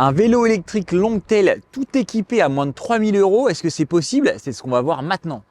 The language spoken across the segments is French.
Un vélo électrique Longtail tout équipé à moins de 3000 €, est-ce que c'est possible? C'est ce qu'on va voir maintenant.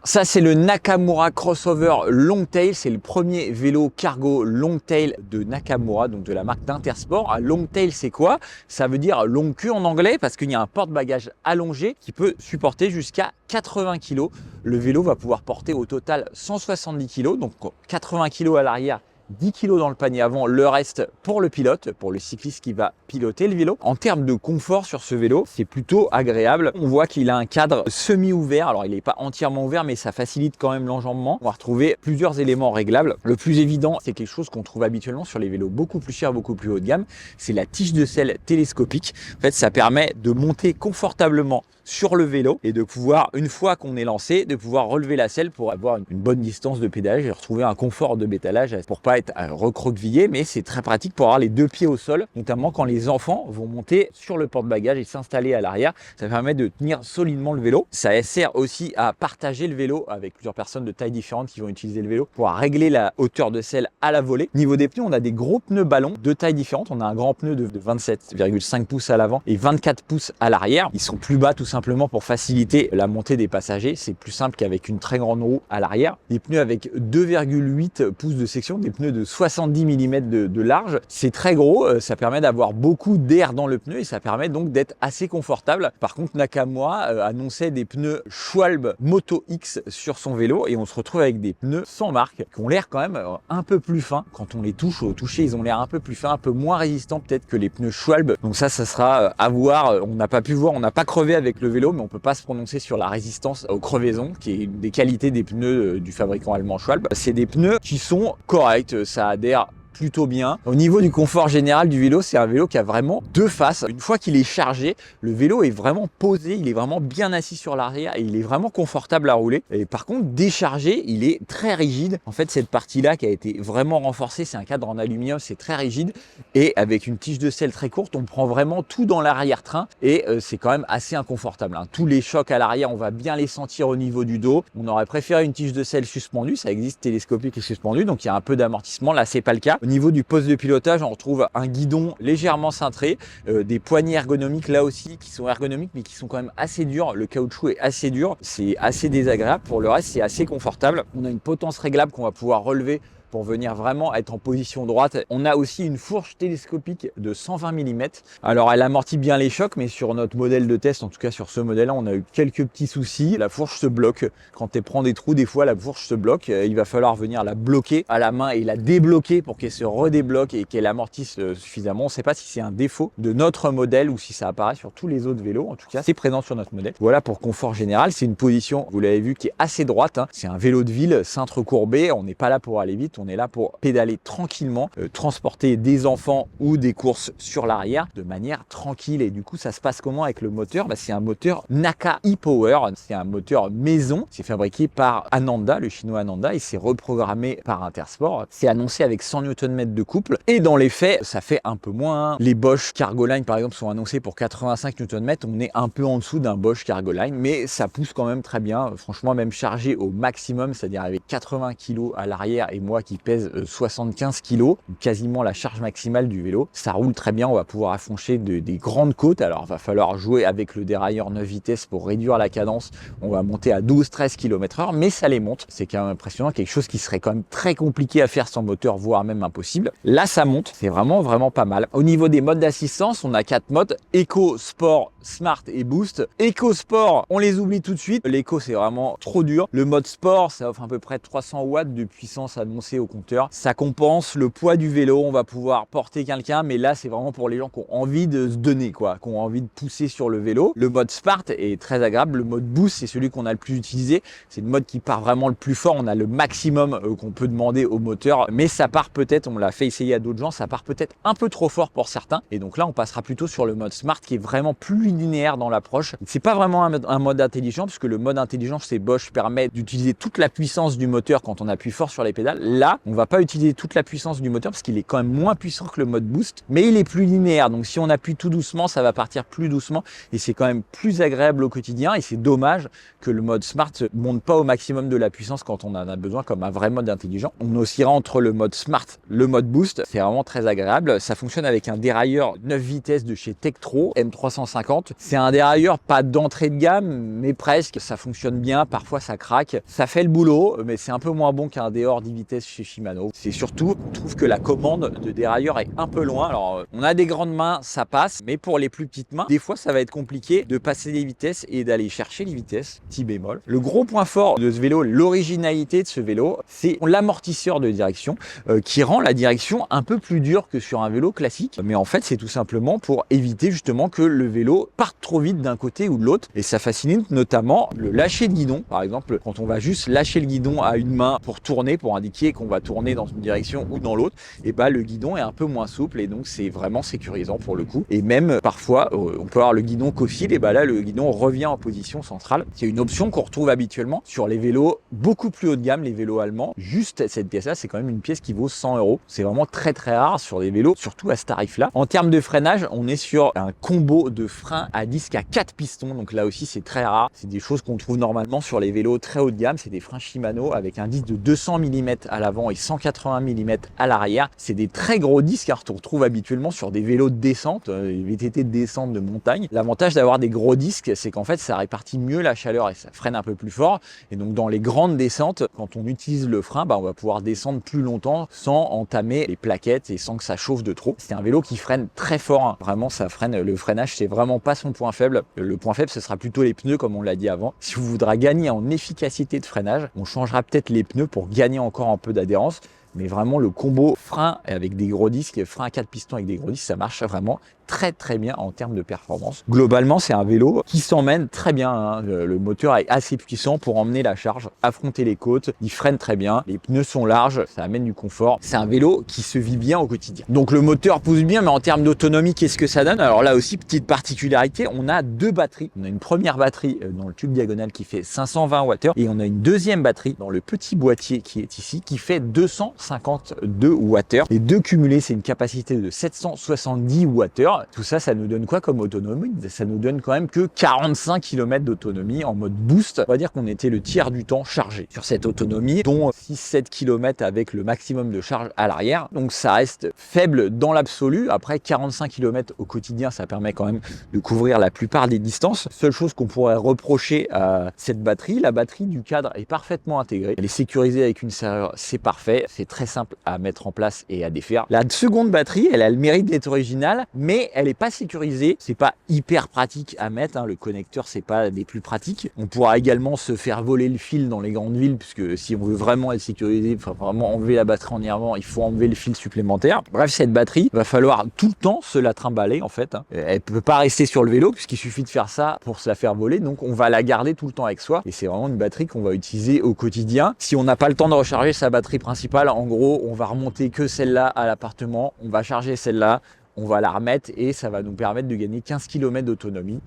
Ça, c'est le Nakamura Crossover Longtail. C'est le premier vélo cargo Longtail de Nakamura, donc de la marque d'Intersport. Longtail, c'est quoi? Ça veut dire long queue en anglais parce qu'il y a un porte-bagages allongé qui peut supporter jusqu'à 80 kg. Le vélo va pouvoir porter au total 170 kg, donc 80 kg à l'arrière, 10 kg dans le panier avant, le reste pour le pilote, pour le cycliste qui va piloter le vélo. En termes de confort sur ce vélo, c'est plutôt agréable. On voit qu'il a un cadre semi-ouvert. Alors, il n'est pas entièrement ouvert, mais ça facilite quand même l'enjambement. On va retrouver plusieurs éléments réglables. Le plus évident, c'est quelque chose qu'on trouve habituellement sur les vélos beaucoup plus chers, beaucoup plus haut de gamme. C'est la tige de selle télescopique. En fait, ça permet de monter confortablement sur le vélo et de pouvoir, une fois qu'on est lancé, de pouvoir relever la selle pour avoir une bonne distance de pédalage et retrouver un confort de pédalage pour pas être recroquevillé, mais c'est très pratique pour avoir les deux pieds au sol, notamment quand les enfants vont monter sur le porte-bagages et s'installer à l'arrière. Ça permet de tenir solidement le vélo. Ça sert aussi à partager le vélo avec plusieurs personnes de tailles différentes qui vont utiliser le vélo pour régler la hauteur de selle à la volée. Niveau des pneus, on a des gros pneus ballons de tailles différentes. On a un grand pneu de 27,5 pouces à l'avant et 24 pouces à l'arrière. Ils sont plus bas tout simplement pour faciliter la montée des passagers. C'est plus simple qu'avec une très grande roue à l'arrière. Des pneus avec 2,8 pouces de section, des pneus de 70 mm de large. C'est très gros, ça permet d'avoir beaucoup d'air dans le pneu et ça permet donc d'être assez confortable. Par contre, Nakamura annonçait des pneus Schwalbe Moto X sur son vélo et on se retrouve avec des pneus sans marque qui ont l'air quand même un peu plus fins. Quand on les touche au toucher, ils ont l'air un peu plus fins, un peu moins résistants peut-être que les pneus Schwalbe. Donc ça sera à voir. On n'a pas pu voir, on n'a pas crevé avec le vélo, mais on peut pas se prononcer sur la résistance aux crevaisons, qui est une des qualités des pneus du fabricant allemand Schwalbe. C'est des pneus qui sont corrects, ça adhère plutôt bien. Au niveau du confort général du vélo, c'est un vélo qui a vraiment deux faces. Une fois qu'il est chargé, le vélo est vraiment posé, il est vraiment bien assis sur l'arrière et il est vraiment confortable à rouler. Et par contre, déchargé, il est très rigide. En fait, cette partie-là qui a été vraiment renforcée, c'est un cadre en aluminium, c'est très rigide. Et avec une tige de selle très courte, on prend vraiment tout dans l'arrière-train et c'est quand même assez inconfortable. Tous les chocs à l'arrière, on va bien les sentir au niveau du dos. On aurait préféré une tige de selle suspendue, ça existe télescopique et suspendu, donc il y a un peu d'amortissement. Là, c'est pas le cas. Au niveau du poste de pilotage, on retrouve un guidon légèrement cintré, des poignées ergonomiques là aussi qui sont ergonomiques mais qui sont quand même assez durs. Le caoutchouc est assez dur, c'est assez désagréable. Pour le reste, c'est assez confortable. On a une potence réglable qu'on va pouvoir relever pour venir vraiment être en position droite. On a aussi une fourche télescopique de 120 mm. Alors elle amortit bien les chocs, mais sur notre modèle de test, en tout cas sur ce modèle-là, on a eu quelques petits soucis. La fourche se bloque. Quand elle prend des trous, des fois la fourche se bloque. Il va falloir venir la bloquer à la main et la débloquer pour qu'elle se redébloque et qu'elle amortisse suffisamment. On ne sait pas si c'est un défaut de notre modèle ou si ça apparaît sur tous les autres vélos. En tout cas, c'est présent sur notre modèle. Voilà pour confort général. C'est une position, vous l'avez vu, qui est assez droite. C'est un vélo de ville, cintre courbé. On n'est pas là pour aller vite. On est là pour pédaler tranquillement, transporter des enfants ou des courses sur l'arrière de manière tranquille. Et du coup, ça se passe comment avec le moteur? C'est un moteur Naka e-Power. C'est un moteur maison. C'est fabriqué par Ananda, le chinois Ananda, et c'est reprogrammé par Intersport. C'est annoncé avec 100 Nm de couple. Et dans les faits, ça fait un peu moins. Les Bosch Cargoline, par exemple, sont annoncés pour 85 Nm. On est un peu en dessous d'un Bosch Cargoline, mais ça pousse quand même très bien. Franchement, même chargé au maximum, c'est-à-dire avec 80 kg à l'arrière et moi qui pèse 75 kg, quasiment la charge maximale du vélo. Ça roule très bien, on va pouvoir affroncher des grandes côtes. Alors il va falloir jouer avec le dérailleur 9 vitesses pour réduire la cadence. On va monter à 12-13 km/h, mais ça les monte. C'est quand même impressionnant, quelque chose qui serait quand même très compliqué à faire sans moteur, voire même impossible. Là ça monte, c'est vraiment pas mal. Au niveau des modes d'assistance, on a 4 modes: Eco, Sport, Smart et Boost. Eco Sport, on les oublie tout de suite. L'Eco c'est vraiment trop dur. Le mode Sport, ça offre à peu près 300 watts de puissance annoncée au compteur. Ça compense le poids du vélo, on va pouvoir porter quelqu'un, mais là c'est vraiment pour les gens qui ont envie de se donner, qui ont envie de pousser sur le vélo. Le mode Smart est très agréable. Le mode Boost, c'est celui qu'on a le plus utilisé. C'est le mode qui part vraiment le plus fort. On a le maximum qu'on peut demander au moteur, mais ça part peut-être, on l'a fait essayer à d'autres gens, ça part peut-être un peu trop fort pour certains. Et donc là, on passera plutôt sur le mode Smart qui est vraiment plus linéaire dans l'approche. C'est pas vraiment un mode intelligent, puisque le mode intelligent chez Bosch permet d'utiliser toute la puissance du moteur quand on appuie fort sur les pédales. Là, on va pas utiliser toute la puissance du moteur parce qu'il est quand même moins puissant que le mode boost, mais il est plus linéaire. Donc si on appuie tout doucement, ça va partir plus doucement et c'est quand même plus agréable au quotidien. Et c'est dommage que le mode Smart ne monte pas au maximum de la puissance quand on en a besoin, comme un vrai mode intelligent. On oscillera entre le mode Smart, le mode boost. C'est vraiment très agréable. Ça fonctionne avec un dérailleur 9 vitesses de chez Tektro M350. C'est un dérailleur pas d'entrée de gamme, mais presque. Ça fonctionne bien. Parfois, ça craque. Ça fait le boulot, mais c'est un peu moins bon qu'un déhors 10 vitesses chez Shimano. C'est surtout, on trouve que la commande de dérailleur est un peu loin. Alors, on a des grandes mains, ça passe, mais pour les plus petites mains, des fois, ça va être compliqué de passer les vitesses et d'aller chercher les vitesses. Petit bémol. Le gros point fort de ce vélo, l'originalité de ce vélo, c'est l'amortisseur de direction qui rend la direction un peu plus dure que sur un vélo classique. Mais en fait, c'est tout simplement pour éviter justement que le vélo parte trop vite d'un côté ou de l'autre. Et ça facilite notamment le lâcher de guidon. Par exemple, quand on va juste lâcher le guidon à une main pour tourner, pour indiquer qu'on va tourner dans une direction ou dans l'autre, et bah le guidon est un peu moins souple et donc c'est vraiment sécurisant pour le coup. Et même parfois, on peut avoir le guidon qu'oscille et bah là le guidon revient en position centrale. C'est une option qu'on retrouve habituellement sur les vélos beaucoup plus haut de gamme, les vélos allemands. Juste cette pièce-là, c'est quand même une pièce qui vaut 100 €. C'est vraiment très très rare sur des vélos, surtout à ce tarif-là. En termes de freinage, on est sur un combo de freins à disque à 4 pistons. Donc là aussi, c'est très rare. C'est des choses qu'on trouve normalement sur les vélos très haut de gamme. C'est des freins Shimano avec un disque de 200 mm à l'avant et 180 mm à l'arrière. C'est des très gros disques car on retrouve habituellement sur des vélos de descente, les VTT de descente de montagne. L'avantage d'avoir des gros disques, c'est qu'en fait, ça répartit mieux la chaleur et ça freine un peu plus fort. Et donc, dans les grandes descentes, quand on utilise le frein, bah, on va pouvoir descendre plus longtemps sans entamer les plaquettes et sans que ça chauffe de trop. C'est un vélo qui freine très fort. Hein. Vraiment, ça freine. Le freinage, c'est vraiment pas son point faible. Le point faible, ce sera plutôt les pneus, comme on l'a dit avant. Si vous voudrez gagner en efficacité de freinage, on changera peut-être les pneus pour gagner encore un peu d'adhérence. Mais vraiment, le combo frein avec des gros disques, frein à 4 pistons avec des gros disques, ça marche vraiment très très bien en termes de performance. Globalement, c'est un vélo qui s'emmène très bien. Hein. Le moteur est assez puissant pour emmener la charge, affronter les côtes. Il freine très bien. Les pneus sont larges, ça amène du confort. C'est un vélo qui se vit bien au quotidien. Donc le moteur pousse bien, mais en termes d'autonomie, qu'est-ce que ça donne? Alors là aussi, petite particularité, on a deux batteries. On a une première batterie dans le tube diagonal qui fait 520 Wh et on a une deuxième batterie dans le petit boîtier qui est ici qui fait 252 Wh. Les deux cumulés, c'est une capacité de 770 Wh. Tout ça, ça nous donne quoi comme autonomie? Ça nous donne quand même que 45 km d'autonomie en mode boost. On va dire qu'on était le tiers du temps chargé sur cette autonomie, dont 6-7 km avec le maximum de charge à l'arrière. Donc ça reste faible dans l'absolu. Après 45 km au quotidien, ça permet quand même de couvrir la plupart des distances. Seule chose qu'on pourrait reprocher à cette batterie, la batterie du cadre est parfaitement intégrée. Elle est sécurisée avec une serrure, c'est parfait. C'est très simple à mettre en place et à défaire. La seconde batterie, elle a le mérite d'être originale, mais elle n'est pas sécurisée, c'est pas hyper pratique à mettre, hein. Le connecteur c'est pas des plus pratiques. On pourra également se faire voler le fil dans les grandes villes, puisque si on veut vraiment être sécurisé, il faut vraiment enlever la batterie en y avant, il faut enlever le fil supplémentaire. Bref, cette batterie, va falloir tout le temps se la trimballer en fait, hein. Elle peut pas rester sur le vélo, puisqu'il suffit de faire ça pour se la faire voler, donc on va la garder tout le temps avec soi, et c'est vraiment une batterie qu'on va utiliser au quotidien. Si on n'a pas le temps de recharger sa batterie principale, en gros, on va remonter que celle-là à l'appartement, on va charger celle-là, on va la remettre et ça va nous permettre de gagner 15 km d'autonomie.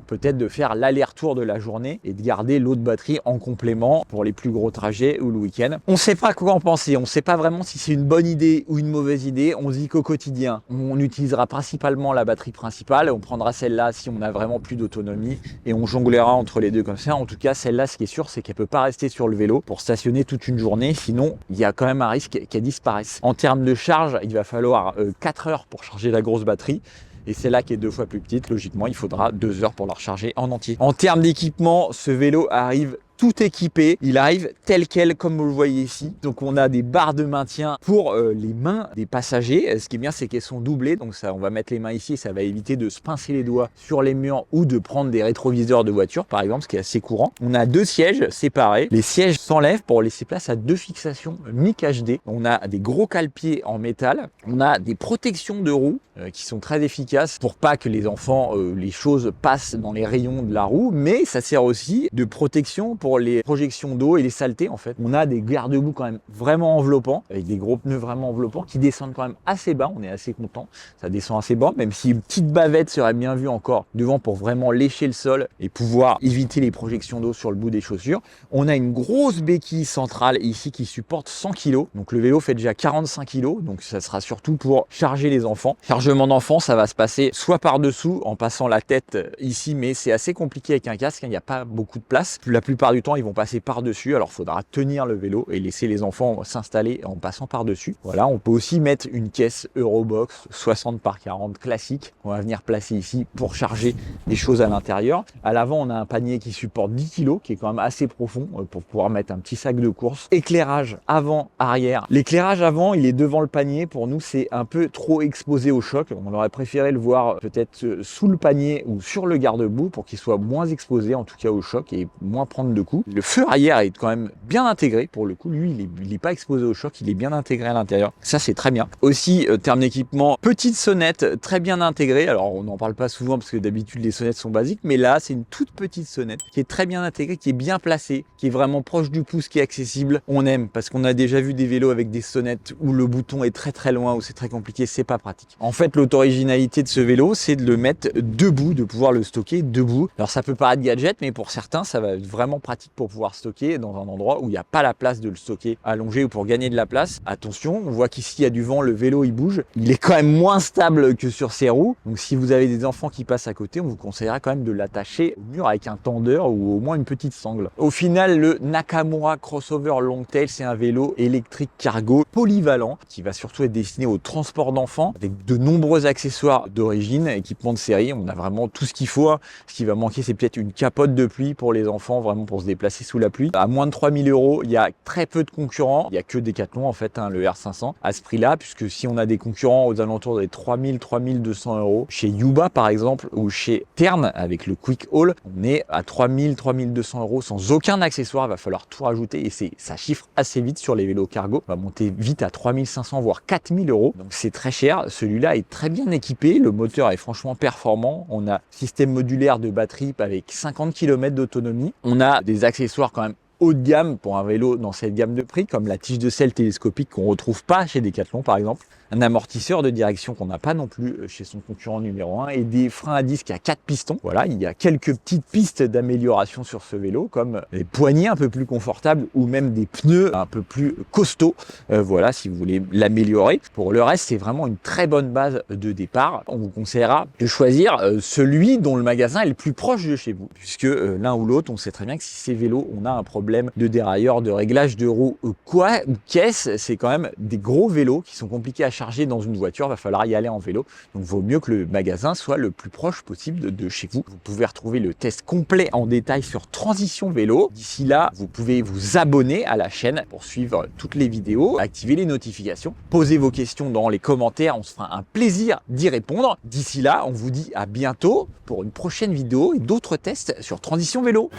Peut-être de faire l'aller-retour de la journée et de garder l'autre batterie en complément pour les plus gros trajets ou le week-end. On ne sait pas quoi en penser, on ne sait pas vraiment si c'est une bonne idée ou une mauvaise idée. On se dit qu'au quotidien, on utilisera principalement la batterie principale, on prendra celle-là si on a vraiment plus d'autonomie et on jonglera entre les deux comme ça. En tout cas, celle-là, ce qui est sûr, c'est qu'elle ne peut pas rester sur le vélo pour stationner toute une journée, sinon il y a quand même un risque qu'elle disparaisse. En termes de charge, il va falloir 4 heures pour charger la grosse batterie. Et celle-là qui est 2 fois plus petite, logiquement, il faudra 2 heures pour la recharger en entier. En termes d'équipement, ce vélo arrive tout équipé, il arrive tel quel comme vous le voyez ici. Donc on a des barres de maintien pour les mains des passagers. Ce qui est bien, c'est qu'elles sont doublées, donc ça, on va mettre les mains ici, ça va éviter de se pincer les doigts sur les murs ou de prendre des rétroviseurs de voiture par exemple, ce qui est assez courant. On a 2 sièges séparés, les sièges s'enlèvent pour laisser place à 2 fixations MIC HD. On a des gros cale-pieds en métal, on a des protections de roues qui sont très efficaces pour pas que les enfants, les choses passent dans les rayons de la roue, mais ça sert aussi de protection pour pour les projections d'eau et les saletés en fait. On a des garde-boue quand même vraiment enveloppants, avec des gros pneus vraiment enveloppants qui descendent quand même assez bas. On est assez content, ça descend assez bas, même si une petite bavette serait bien vue encore devant pour vraiment lécher le sol et pouvoir éviter les projections d'eau sur le bout des chaussures. On a une grosse béquille centrale ici qui supporte 100 kg. Donc le vélo fait déjà 45 kg, donc ça sera surtout pour charger les enfants. Chargement d'enfants, ça va se passer soit par-dessous en passant la tête ici, mais c'est assez compliqué avec un casque, il n'y a pas beaucoup de place. La plupart du temps, ils vont passer par-dessus, alors il faudra tenir le vélo et laisser les enfants s'installer en passant par-dessus. Voilà, on peut aussi mettre une caisse Eurobox 60 par 40 classique qu'on va venir placer ici pour charger des choses à l'intérieur. À l'avant, on a un panier qui supporte 10 kg, qui est quand même assez profond pour pouvoir mettre un petit sac de course. Éclairage avant, arrière. L'éclairage avant, il est devant le panier. Pour nous, c'est un peu trop exposé au choc. On aurait préféré le voir peut-être sous le panier ou sur le garde-boue pour qu'il soit moins exposé, en tout cas au choc, et moins prendre de coups. Le feu arrière est quand même bien intégré. Pour le coup, lui, il n'est pas exposé au choc, il est bien intégré à l'intérieur. Ça, c'est très bien. Aussi, terme d'équipement, petite sonnette très bien intégrée. Alors, on n'en parle pas souvent parce que d'habitude, les sonnettes sont basiques, mais là, c'est une toute petite sonnette qui est très bien intégrée, qui est bien placée, qui est vraiment proche du pouce, qui est accessible. On aime parce qu'on a déjà vu des vélos avec des sonnettes où le bouton est très loin, où c'est très compliqué, c'est pas pratique. En fait, l'auto-originalité de ce vélo, c'est de le mettre debout, de pouvoir le stocker debout. Alors, ça peut paraître gadget, mais pour certains, ça va être vraiment pratique pour pouvoir stocker dans un endroit où il n'y a pas la place de le stocker allongé ou pour gagner de la place. Attention, on voit qu'ici, il y a du vent, le vélo, il bouge. Il est quand même moins stable que sur ses roues. Donc, si vous avez des enfants qui passent à côté, on vous conseillera quand même de l'attacher au mur avec un tendeur ou au moins une petite sangle. Au final, le Nakamura Crossover Longtail, c'est un vélo électrique cargo polyvalent qui va surtout être destiné au transport d'enfants avec de nombreux accessoires d'origine, équipement de série. On a vraiment tout ce qu'il faut. Ce qui va manquer, c'est peut-être une capote de pluie pour les enfants, vraiment pour se déplacer sous la pluie. À moins de 3000 €, il y a très peu de concurrents. Il n'y a que Decathlon en fait, le R500 à ce prix-là, puisque si on a des concurrents aux alentours des 3000, 3200 € chez Yuba par exemple ou chez Tern avec le Quick Haul, on est à 3000, 3200 € sans aucun accessoire. Il va falloir tout rajouter et ça chiffre assez vite sur les vélos cargo. On va monter vite à 3500 voire 4000 €. Donc c'est très cher. Celui-là est très bien équipé. Le moteur est franchement performant. On a système modulaire de batterie avec 50 km d'autonomie. On a des accessoires quand même haut de gamme pour un vélo dans cette gamme de prix, comme la tige de selle télescopique qu'on ne retrouve pas chez Decathlon par exemple, un amortisseur de direction qu'on n'a pas non plus chez son concurrent numéro 1 et des freins à disque à 4 pistons. Voilà, il y a quelques petites pistes d'amélioration sur ce vélo, comme des poignées un peu plus confortables ou même des pneus un peu plus costauds. Voilà, si vous voulez l'améliorer. Pour le reste, c'est vraiment une très bonne base de départ. On vous conseillera de choisir celui dont le magasin est le plus proche de chez vous, puisque l'un ou l'autre, on sait très bien que si ces vélos, on a un problème de dérailleur, de réglage de roue, quoi ou qu'est-ce, c'est quand même des gros vélos qui sont compliqués à charger dans une voiture, va falloir y aller en vélo. Donc, vaut mieux que le magasin soit le plus proche possible de chez vous. Vous pouvez retrouver le test complet en détail sur Transition Vélo. D'ici là, vous pouvez vous abonner à la chaîne pour suivre toutes les vidéos, activer les notifications, poser vos questions dans les commentaires. On se fera un plaisir d'y répondre. D'ici là, on vous dit à bientôt pour une prochaine vidéo et d'autres tests sur Transition Vélo.